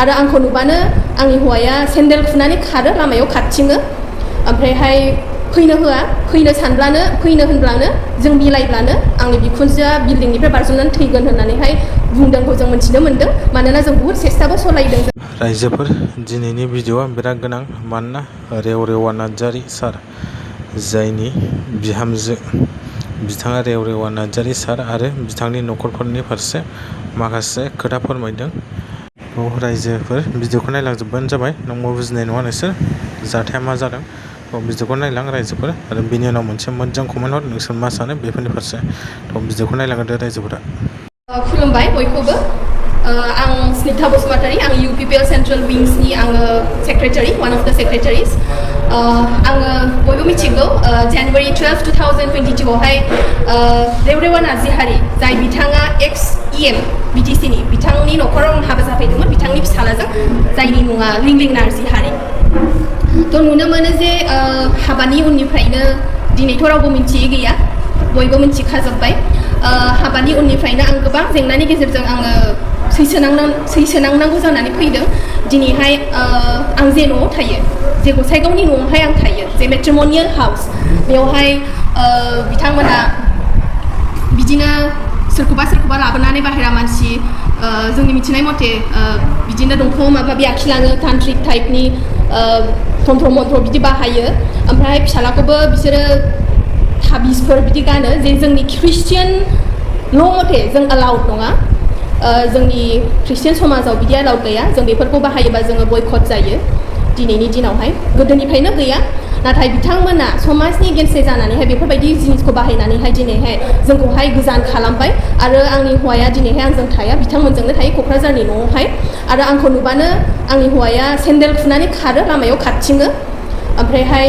आरो आंखौ नुबानो आंनि हौवाया सेन्देल खुनानै खारो लामायाव खारथिङो ओमफ्रायहाय फैनो होआ फैनो सानब्लानो फैनो होनब्लानो जों मिलायब्लानो आंनि बिखुनजोआ बिल्डिंनिफ्राय बारजुमनानै थैगोन होननानैहाय बुंदोंखौ जों मिथिनो मोन्दों मानोना जों बुहुत सेस्टाबो सलायदों। रायजोफोर दिनैनि भिडिअआ बिराद गोनां मानोना रेवरेवा नार्जारी सार जायनि बिहामजो बिथाङा रेवरेवा नार्जारी सार आरो बिथांनि नखरफोरनि फारसे माखासे खोथा फोरमायदों। रायजोफोर भिडिअखौ नायलांजोबबानो जाबाय नंगौ बुजिनाय नङा नोंसोर जाथाया मा जादों भिडिअखौ नायलां रायजोफोर आरो बेनि उनाव मोनसे मोजां कमेन्ट हर नोंसोर मा सानो बेफोरनि फारसे भिडिअखौ नायलांदो रायजोफोरा। खुलुमबाय बयखौबो आं स्निग्धा बसुमतारी आं UPPL सेन्ट्रेल विंसनि आङो सेक्रेटारि वान अफ द सेक्रेटारिस आङो बयबो मिथिगौ जानुवारि 12, 2022 आवहाय रेवरेवा नार्जारी जाय बिथाङा एक्स EM BTCनि बिथांनि नखराव आं हाबा जाफैदोंमोन बिथांनि फिसालाजों जायनि मुङा लिंलिं नार्जारी थ' नुनो मोनो जे हाबानि उननिफ्रायनो दिनैथ' रावबो मिथियै गैया बयबो मिथिखाजोब्बाय हाबानि उननिफ्रायनो आं गोबां जेंनानि गेजेरजों आङो सैसोनांनांगौ जानानै फैदों। दिनैहाय आं जे न'आव थायो जे गसाइगावनि न'आवहाय आं थायो जे मेट्रिमनियेल हाउस बेवहाय बिथांमोना बिदिनो सोरखौबा लाबोनानै बाहेरा मानसि जोंनि मिथिनाय मथे बिदिनो दंखौ माबा माबि आखिलाङो तान्त्रिक टाइपनि तन्त्र मन्त्र बिदि बाहायो ओमफ्राय फिसालाखौबो बिसोरो थाबिसफोर बिदि गानो जे जोंनि ख्रिस्टियान ल' मथे जों एलाउड नङा जोंनि ख्रिस्टियान समाजाव बिदि एलाउड गैया जों बेफोरखौ बाहायोबा जोङो बयकट जायो दिनैनि दिनावहाय गोदोनिफ्रायनो गैया नाथाय बिथांमोना समाजनि गेनसे जानानैहाय बेफोरबायदि जिनिसखौ बाहायनानैहाय दिनैहाय जोंखौहाय गोजान खालामबाय आरो आंनि हौवाया दिनैहाय आंजों थाया बिथांमोनजोंनो थायो क'क्राझारनि न'आवहाय आरो आंखौ नुबानो आंनि हौवाया सेन्देल खुनानै खारो लामायाव खारथिङो ओमफ्रायहाय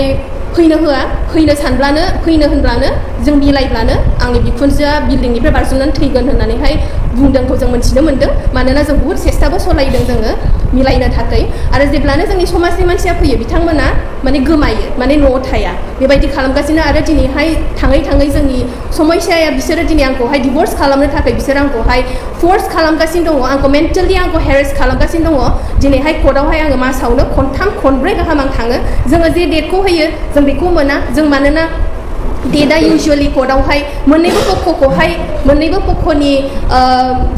फैनो होआ फैनो सानब्लानो फैनो होनब्लानो जों मिलायब्लानो आंनि बिखुनजोआ बिल्डिंनिफ्राय बारजुमनानै थैगोन होननानैहाय बुंदोंखौ जों मिथिनो मोन्दों मानोना जों बुहुत सेस्टाबो सलायदों जोङो मिलायनो थाखाय आरो जेब्लानो जोंनि समाजनि मानसिया फैयो बिथांमोना माने गोमायो माने न'आव थाया बेबायदि खालामगासिनो आरो दिनैहाय थाङै जोंनि समस्याया बिसोरो दिनै आंखौहाय डिभर्स खालामनो थाखाय बिसोरो आंखौहाय फर्स खालामगासिनो दङ आंखौ मेन्टेलि आंखौ हेरेस खालामगासिनो दङ दिनैहाय कर्टआवहाय आङो मासावनो खनथाम खनब्रै गाहाम आं थाङो जोङो जे डेटखौ होयो जों बेखौ मोना जों मानोना डेटआ इउजुवेलि कर्टआवहाय मोन्नैबो पक्षनि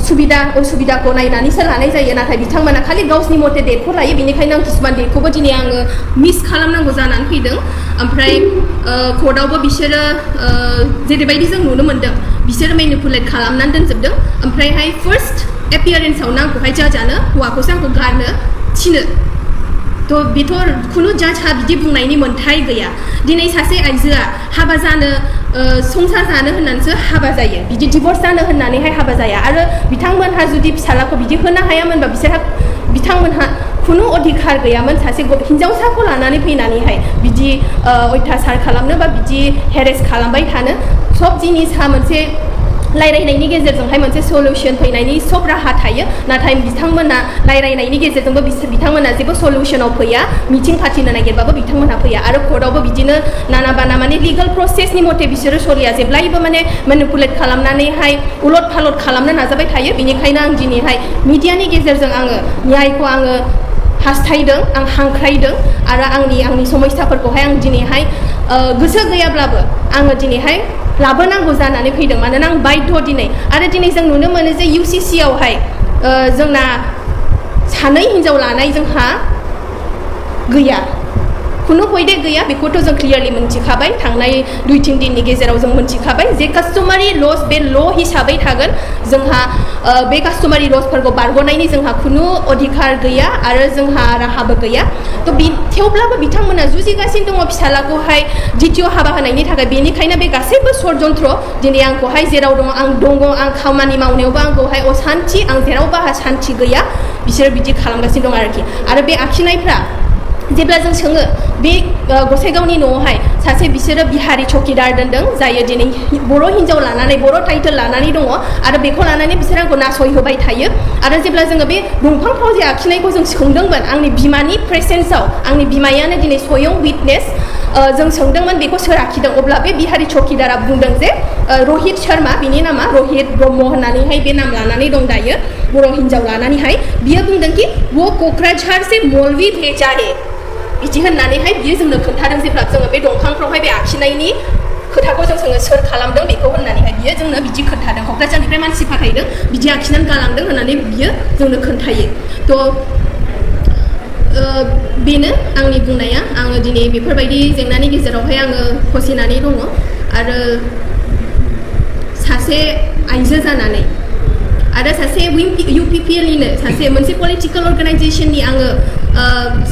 सुबिदा असुबिदाखौ नायनानैसो लानाय जायो नाथाय बिथांमोना खालि गावसिनि मथे डेटखौ लायो बेनिखायनो आं किसुमान डेटखौबो दिनै आङो मिस खालामनांगौ जानानै फैदों ओमफ्राय कर्टआवबो बिसोरो जेरैबायदि जों नुनो मोन्दों बिसोरो मेनिपुलेट खालामनानै दोनजोबदों ओमफ्रायहाय फार्स्ट एपियारेन्सआवनो आंखौहाय जाजानो हौवाखौसो आंखौ गारनो थिनो थ' बेथ' खुनु जाजहा बिदि बुंनायनि मोन्थाय गैया दिनै सासे आइजोआ हाबा जानो संसार जानो होननानैसो हाबा जायो बिदि डिभर्स जानो होननानैहाय हाबा जाया आरो बिथांमोनहा जुदि फिसालाखौ बिदि होनो हायामोनबा बिथांमोनहा खुनु अधिकार गैयामोन सासे हिन्जावसाखौ लानानै फैनानैहाय बिदि अयथासार खालामनो बा बिदि हेरेस खालामबाय थानो सब जिनिसा मोनसे रायलायनायनि गेजेरजोंहाय मोनसे सल्युशन फैनायनि सब राहा थायो नाथाय बिथांमोना रायलायनायनि गेजेरजोंबो बिथांमोना जेबो सल्युशनाव फैया मिटिं फाथिनो नागिरबाबो बिथांमोनहा फैया आरो कर्टआवबो बिदिनो नाना बाना माने लिगेल प्रसेसनि मथे बिसोरो सलिया जेब्लायबो माने मेनिपुलेट खालामनानैहाय उलट फालट खालामनो नाजाबाय थायो बेनिखायनो आं दिनैहाय मिडियानि गेजेरजों आङो न्यायखौ आङो हास्थायदों आं हांख्रायदों आरो आंनि समस्याफोरखौहाय आं दिनैहाय गोसो गैयाब्लाबो आङो दिनैहाय लाबोनांगौ जानानै फैदों मानोना आं बाध्य दिनै आरो दिनै जों नुनो मोनो जे UCC आवहाय जोंना सानै हिन्जाव लानाय जोंहा गैया खुनु हयदे गैया बेखौथ' जों क्लियारलि मोनथिखाबाय थांनाय 2-3 दिननि गेजेराव जों मोनथिखाबाय जे कास्टमारि लस बे ल हिसाबै थागोन जोंहा बे कास्टमारि लसफोरखौ बारग'नायनि जोंहा खुनु अधिकार गैया आरो जोंहा राहाबो गैया थ' थेवब्लाबो बिथांमोना जुजिगासिनो दङ फिसालाखौहाय द्वितीय हाबा होनायनि थाखाय बेनिखायनो बे गासैबो षडयन्त्र दिनै आंखौहाय जेराव दङ आं खामानि मावनायावबो आंखौहाय असान्थि आं जेरावबो आंहा सान्थि गैया बिसोरो बिदि खालामगासिनो दं आरोखि आरो बे आखिनायफ्रा जेब्ला जों सोङो बे गसाइगावनि न'आवहाय सासे बिसोरो बिहारि चौकीदार दोनदों जायो दिनै बर' हिन्जाव लानानै बर' टाइटेल लानानै दङ आरो बेखौ लानानै बिसोर आंखौ नासयहोबाय थायो आरो जेब्ला जोङो बे दंफांफ्राव जे आखिनायखौ जों सोंदोंमोन आंनि बिमानि प्रेसेन्सआव आंनि बिमायानो दिनै स्वयं विटनेस जों सोंदोंमोन बेखौ सोर आखिदों अब्ला बे बिहारि चौकीदारा बुंदों जे रहित शर्मा बिनि नामा रहित ब्रह्म होननानैहाय बे नाम लानानै दं दायो बर' हिन्जाव लानानैहाय बियो बुंदों कि वो क'क्राझार से मौलवी भेजा है बिदि होननानैहाय बियो जोंनो खोन्थादों जेब्ला जोङो बे दंफांफ्रावहाय बे आखिनायनि खोथाखौ जों सोङो सोर खालामदों बेखौ होननानैहाय बियो जोंनो बिदि खोन्थादों क'क्राझारनिफ्राय मानसि फाथायदों बिदि आखिनानै गालांदों होननानै बियो जोंनो खोन्थायो बेनो आंनि बुंनाया आङो दिनै बेफोरबायदि जेंनानि गेजेरावहाय आङो फसिनानै दङ आरो सासे आइजो जानानै आरो सासे UPPL निनो सासे मोनसे पलिटिकल अर्गानाइजेसननि आङो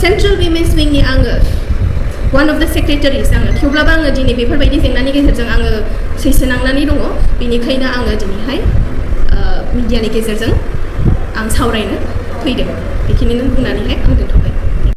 सेन्ट्रेल विमेन्स विंनि आङो वान अफ द सेक्रेटारिस आङो थेवब्लाबो आङो दिनै बेफोरबायदि जेंनानि गेजेरजों आङो सैसोनांनानै दङ बेनिखायनो आङो दिनैहाय मिडियानि गेजेरजों आं सावरायनो फैदों बेखिनिनो बुंनानैहाय आं दोनथ'बाय